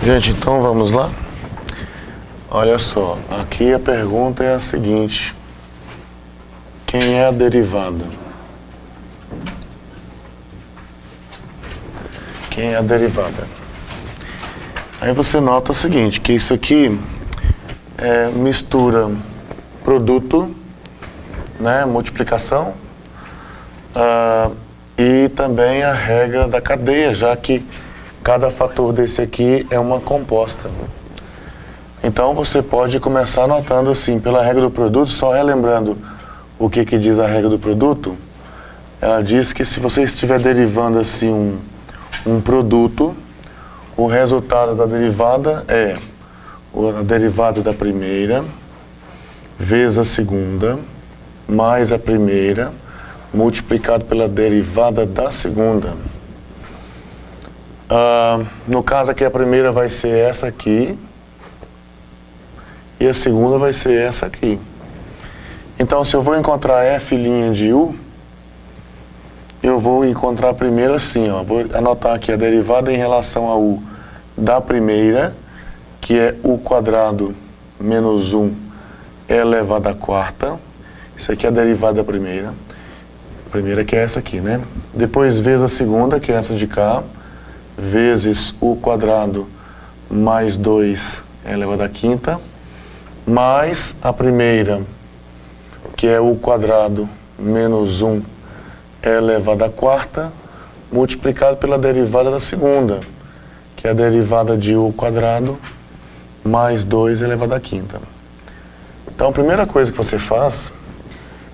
Gente, então vamos lá? Olha só, aqui a pergunta é a seguinte: quem é a derivada? Quem é a derivada? Aí você nota o seguinte, que isso aqui mistura produto, né, multiplicação, e também a regra da cadeia, já que cada fator desse aqui é uma composta. Então você pode começar anotando assim, pela regra do produto, só relembrando o que diz a regra do produto. Ela diz que se você estiver derivando assim um produto, o resultado da derivada é a derivada da primeira vezes a segunda mais a primeira multiplicado pela derivada da segunda. No caso aqui, a primeira vai ser essa aqui e a segunda vai ser essa aqui. Então, se eu vou encontrar f' de u, eu vou encontrar primeiro assim, ó, vou anotar aqui a derivada em relação a u da primeira, que é u quadrado menos 1 elevado à quarta. Isso aqui é a derivada da primeira. A primeira que é essa aqui, né? Depois vezes a segunda, que é essa de cá, vezes u quadrado mais 2 elevado à quinta, mais a primeira, que é u quadrado menos 1 elevado à quarta, multiplicado pela derivada da segunda, que é a derivada de u quadrado mais 2 elevado à quinta. Então, a primeira coisa que você faz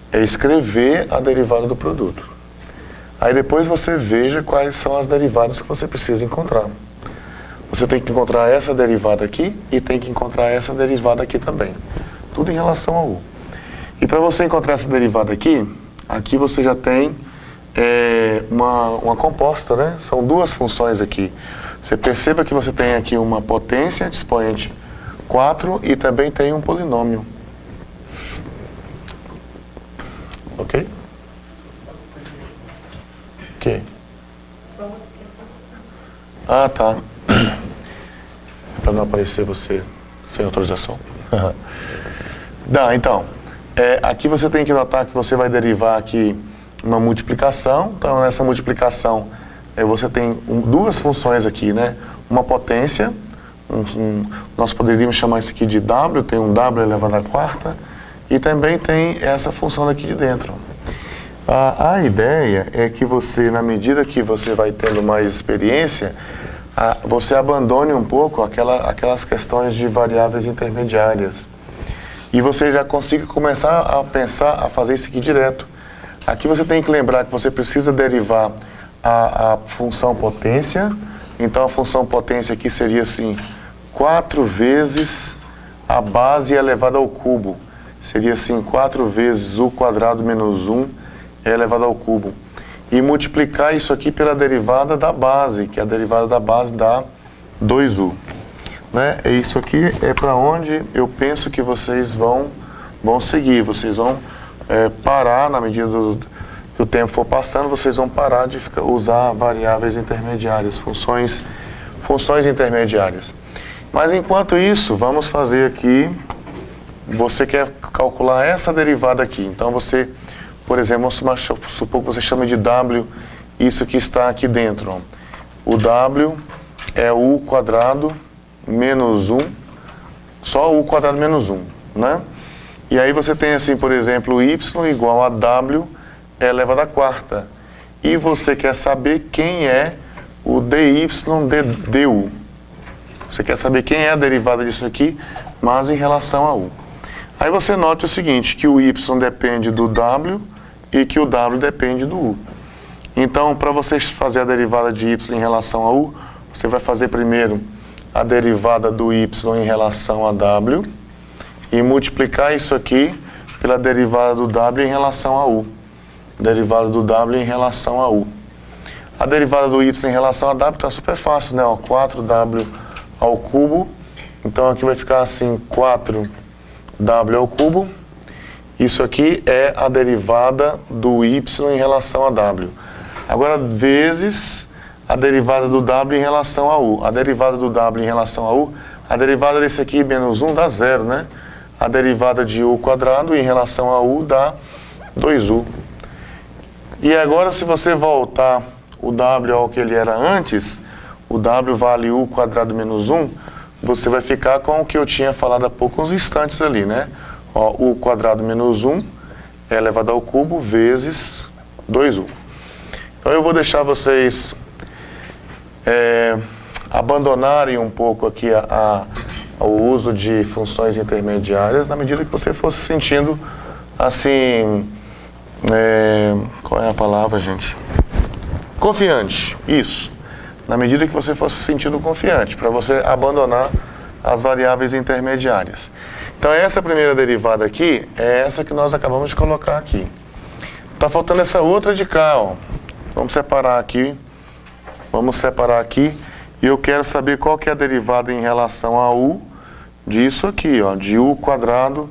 é escrever a derivada do produto. Aí depois você veja quais são as derivadas que você precisa encontrar. Você tem que encontrar essa derivada aqui e tem que encontrar essa derivada aqui também. Tudo em relação a u. E para você encontrar essa derivada aqui, aqui você já tem uma composta, né? São duas funções aqui. Você perceba que você tem aqui uma potência de expoente 4 e também tem um polinômio. Ok? Ok. Ah, tá. Para não aparecer você sem autorização. Então, aqui você tem que notar que você vai derivar aqui uma multiplicação. Então, nessa multiplicação, você tem duas funções aqui, né? Uma potência, nós poderíamos chamar isso aqui de w, tem um w elevado à quarta, e também tem essa função daqui de dentro. A ideia é que você, na medida que você vai tendo mais experiência, você abandone um pouco aquelas questões de variáveis intermediárias. E você já consiga começar a pensar, a fazer isso aqui direto. Aqui você tem que lembrar que você precisa derivar a função potência. Então a função potência aqui seria assim, 4 vezes a base elevada ao cubo. Seria assim, 4 vezes u quadrado menos 1 elevado ao cubo. E multiplicar isso aqui pela derivada da base, que a derivada da base dá 2u. Né? E isso aqui é para onde eu penso que vocês vão seguir. Vocês vão parar, na medida que o tempo for passando, vocês vão parar de usar variáveis intermediárias, funções intermediárias. Mas enquanto isso, vamos fazer aqui, você quer calcular essa derivada aqui. Então você, por exemplo, vamos supor que você chame de w isso que está aqui dentro. Ó. O w é u quadrado menos 1, só u quadrado menos 1, né? E aí você tem assim, por exemplo, y igual a w elevado à quarta. E você quer saber quem é o dy du. Você quer saber quem é a derivada disso aqui, mas em relação a u. Aí você nota o seguinte, que o y depende do w e que o w depende do u. Então, para você fazer a derivada de y em relação a u, você vai fazer primeiro a derivada do y em relação a w e multiplicar isso aqui pela derivada do w em relação a u. Derivada do w em relação a u. A derivada do y em relação a w está super fácil, né? Ó, 4w ao cubo. Então aqui vai ficar assim, 4w ao cubo. Isso aqui é a derivada do y em relação a w. Agora, vezes a derivada do W em relação a U. A derivada do W em relação a U, a derivada desse aqui, menos 1, dá 0, né? A derivada de U quadrado em relação a U dá 2U. E agora, se você voltar o W ao que ele era antes, o W vale U quadrado menos 1, você vai ficar com o que eu tinha falado há poucos instantes ali, né? Ó, U quadrado menos 1 é elevado ao cubo vezes 2U. Então eu vou deixar vocês abandonarem um pouco aqui o uso de funções intermediárias na medida que você for se sentindo assim, qual é a palavra, gente? Confiante, isso. Na medida que você for se sentindo confiante, para você abandonar as variáveis intermediárias. Então essa primeira derivada aqui é essa que nós acabamos de colocar aqui. Está faltando essa outra de cá, ó. Vamos separar aqui. Vamos separar aqui. E eu quero saber qual que é a derivada em relação a U disso aqui, ó. De U quadrado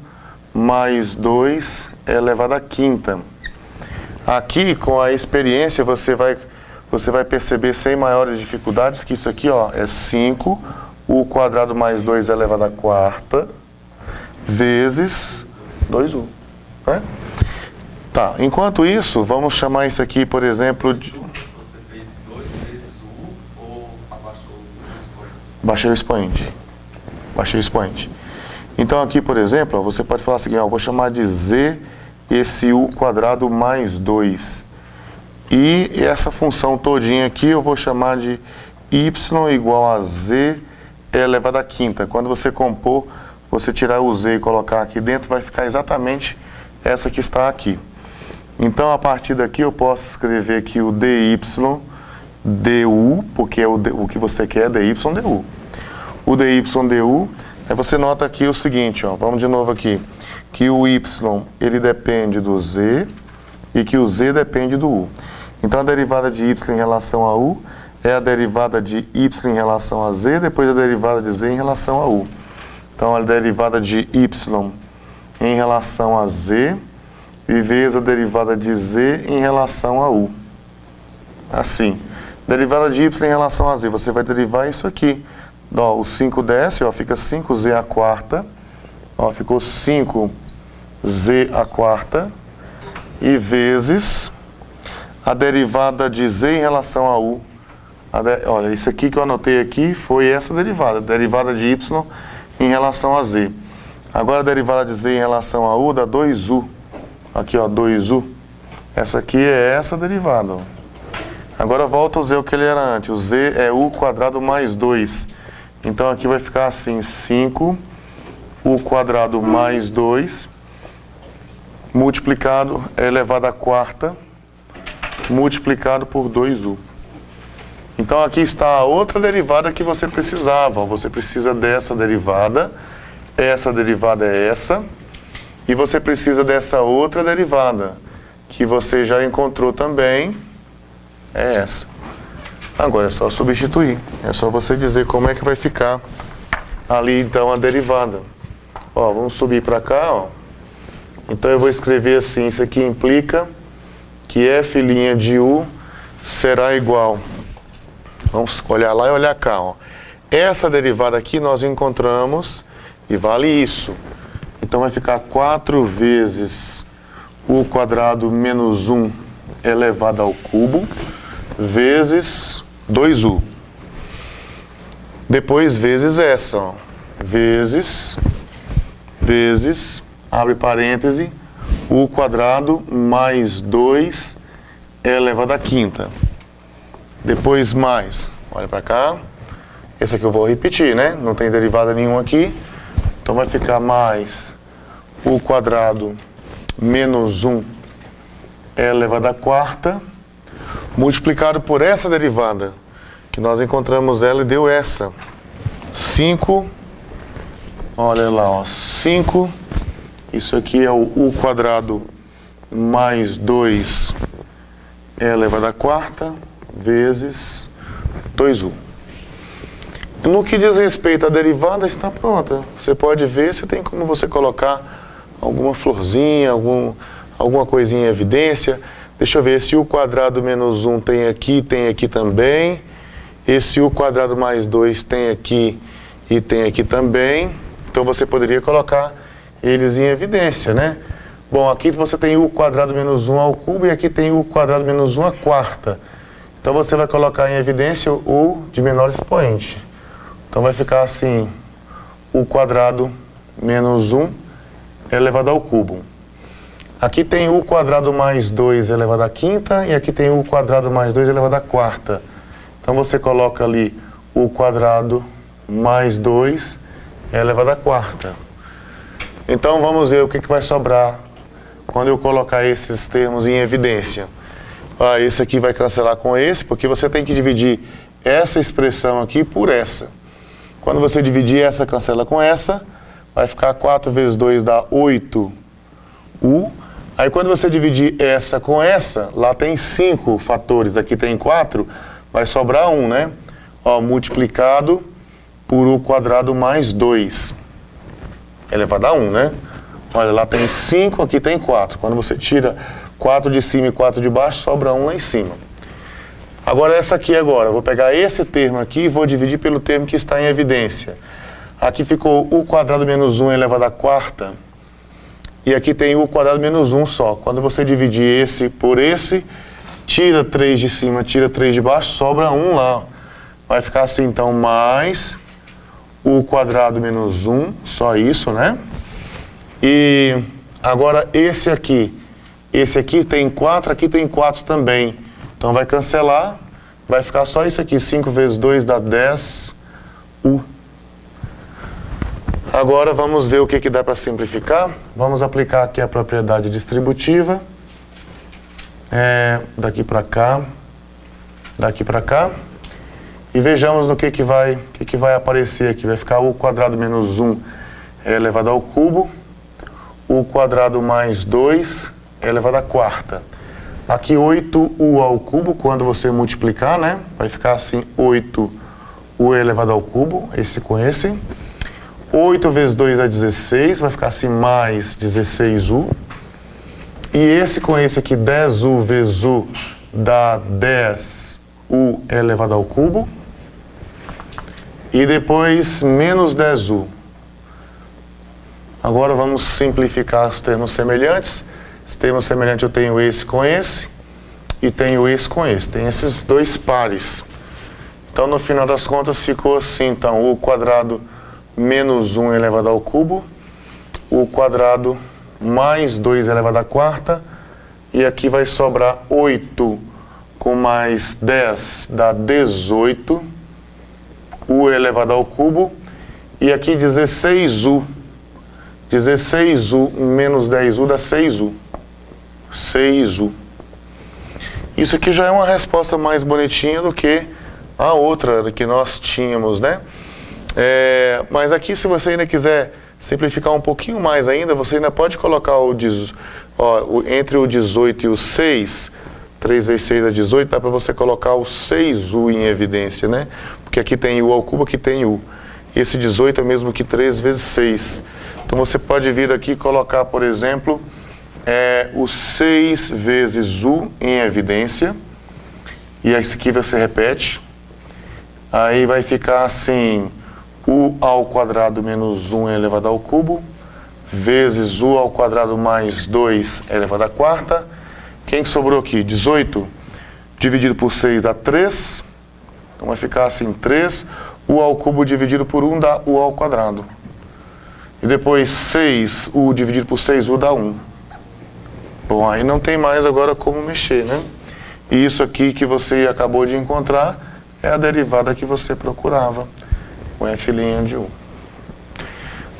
mais 2 elevado à quinta. Aqui, com a experiência, você vai perceber sem maiores dificuldades que isso aqui, ó, é 5 U quadrado mais 2 elevado à quarta vezes 2U. Né? Tá, enquanto isso, vamos chamar isso aqui, por exemplo, de... Você fez 2 vezes U ou abaixou o expoente? Baixei o expoente. Baixei o expoente. Então aqui, por exemplo, ó, você pode falar assim, ó, vou chamar de Z esse U quadrado mais 2. E essa função todinha aqui eu vou chamar de Y igual a Z elevado à quinta. Quando você compor, você tirar o Z e colocar aqui dentro, vai ficar exatamente essa que está aqui. Então, a partir daqui, eu posso escrever aqui o dy du, porque é o que você quer é dy du. O dy du, aí você nota aqui o seguinte, ó, vamos de novo aqui, que o y, ele depende do z e que o z depende do u. Então, a derivada de y em relação a u é a derivada de y em relação a z, depois a derivada de z em relação a u. Então, a derivada de y em relação a z e vezes a derivada de z em relação a u. Assim. Derivada de y em relação a z, você vai derivar isso aqui. Ó, o 5 desce, ó, fica 5z à quarta. Ó, ficou 5z à quarta. E vezes a derivada de z em relação a u. Olha, isso aqui que eu anotei aqui foi essa derivada. Derivada de y em relação a z. Agora a derivada de z em relação a u dá 2u. Aqui, ó, 2u. Essa aqui é essa derivada, ó. Agora volta o z o que ele era antes. O z é u quadrado mais 2. Então aqui vai ficar assim, 5u quadrado mais 2 multiplicado elevado à quarta multiplicado por 2u. Então aqui está a outra derivada que você precisava. Você precisa dessa derivada. Essa derivada é essa. E você precisa dessa outra derivada, que você já encontrou também, é essa. Agora é só substituir. É só você dizer como é que vai ficar ali então a derivada. Ó, vamos subir para cá, ó. Então eu vou escrever assim, isso aqui implica que f' de u será igual. Vamos olhar lá e olhar cá, ó. Essa derivada aqui nós encontramos e vale isso. Então vai ficar 4 vezes u quadrado menos 1 elevado ao cubo vezes 2u. Depois vezes essa, ó. Vezes, abre parêntese, u quadrado mais 2 elevado à quinta. Depois mais, olha para cá. Esse aqui eu vou repetir, né? Não tem derivada nenhuma aqui. Então vai ficar mais u quadrado menos 1 elevado à quarta, multiplicado por essa derivada, que nós encontramos ela e deu essa. 5, olha lá, ó, 5, isso aqui é o u quadrado mais 2 elevado à quarta, vezes 2u. No que diz respeito à derivada, está pronta. Você pode ver se tem como você colocar alguma florzinha, alguma coisinha em evidência. Deixa eu ver, esse u quadrado menos 1 tem aqui também. Esse u quadrado mais 2 tem aqui e tem aqui também. Então você poderia colocar eles em evidência, né? Bom, aqui você tem u quadrado menos 1 ao cubo e aqui tem u quadrado menos 1 à quarta. Então você vai colocar em evidência o de menor expoente. Então vai ficar assim, u quadrado menos 1 elevado ao cubo. Aqui tem u quadrado mais 2 elevado à quinta e aqui tem u quadrado mais 2 elevado à quarta. Então você coloca ali u quadrado mais 2 elevado à quarta. Então vamos ver o que vai sobrar quando eu colocar esses termos em evidência. Esse aqui vai cancelar com esse, porque você tem que dividir essa expressão aqui por essa. Quando você dividir essa, cancela com essa, vai ficar 4 vezes 2 dá 8u. Aí quando você dividir essa com essa, lá tem 5 fatores, aqui tem 4, vai sobrar 1, né? Multiplicado por u quadrado mais 2, elevado a 1, né? Olha, lá tem 5, aqui tem 4. Quando você tira 4 de cima e 4 de baixo, sobra 1 lá em cima. Agora essa aqui agora, eu vou pegar esse termo aqui e vou dividir pelo termo que está em evidência. Aqui ficou u quadrado menos 1 elevado à quarta. E aqui tem u quadrado menos 1 só. Quando você dividir esse por esse, tira 3 de cima, tira 3 de baixo, sobra 1 lá. Vai ficar assim, então, mais u quadrado menos 1, só isso, né? E agora esse aqui tem 4, aqui tem 4 também. Então vai cancelar, vai ficar só isso aqui, 5 vezes 2 dá 10u. Agora vamos ver o que dá para simplificar. Vamos aplicar aqui a propriedade distributiva. Daqui para cá, daqui para cá. E vejamos no que vai aparecer aqui. Vai ficar u quadrado menos 1 elevado ao cubo. U quadrado mais 2 elevado à quarta. Aqui 8u ao cubo, quando você multiplicar, né? Vai ficar assim, 8u elevado ao cubo, esse com esse. 8 vezes 2 é 16, vai ficar assim, mais 16u. E esse com esse aqui, 10u vezes u, dá 10u elevado ao cubo. E depois, menos 10u. Agora vamos simplificar os termos semelhantes. Os termos semelhantes eu tenho esse com esse e tenho esse com esse. Tem esses dois pares. Então no final das contas ficou assim, então, u quadrado menos 1 elevado ao cubo, u quadrado mais 2 elevado à quarta, e aqui vai sobrar 8 com mais 10 dá 18, u elevado ao cubo, e aqui 16u. 16u menos 10u dá 6u. 6u. Isso aqui já é uma resposta mais bonitinha do que a outra que nós tínhamos, né? Mas aqui, se você ainda quiser simplificar um pouquinho mais ainda, você ainda pode colocar entre o 18 e o 6, 3 vezes 6 é 18, dá para você colocar o 6u em evidência, né? Porque aqui tem u ao cubo, aqui tem u. Esse 18 é o mesmo que 3 vezes 6. Então você pode vir aqui e colocar, por exemplo, o 6 vezes u em evidência. E esse aqui você repete. Aí vai ficar assim, u ao quadrado menos 1 elevado ao cubo, vezes u ao quadrado mais 2 elevado à quarta. Quem que sobrou aqui? 18 dividido por 6 dá 3. Então vai ficar assim, 3. U ao cubo dividido por 1 dá u ao quadrado. E depois 6u dividido por 6u dá 1. Bom, aí não tem mais agora como mexer, né? E isso aqui que você acabou de encontrar é a derivada que você procurava, com f' de u.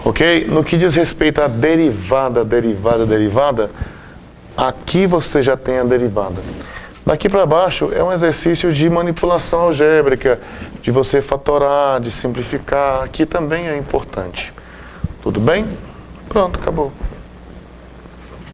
Ok? No que diz respeito à derivada, aqui você já tem a derivada. Daqui para baixo é um exercício de manipulação algébrica, de você fatorar, de simplificar. Aqui também é importante. Tudo bem? Pronto, acabou.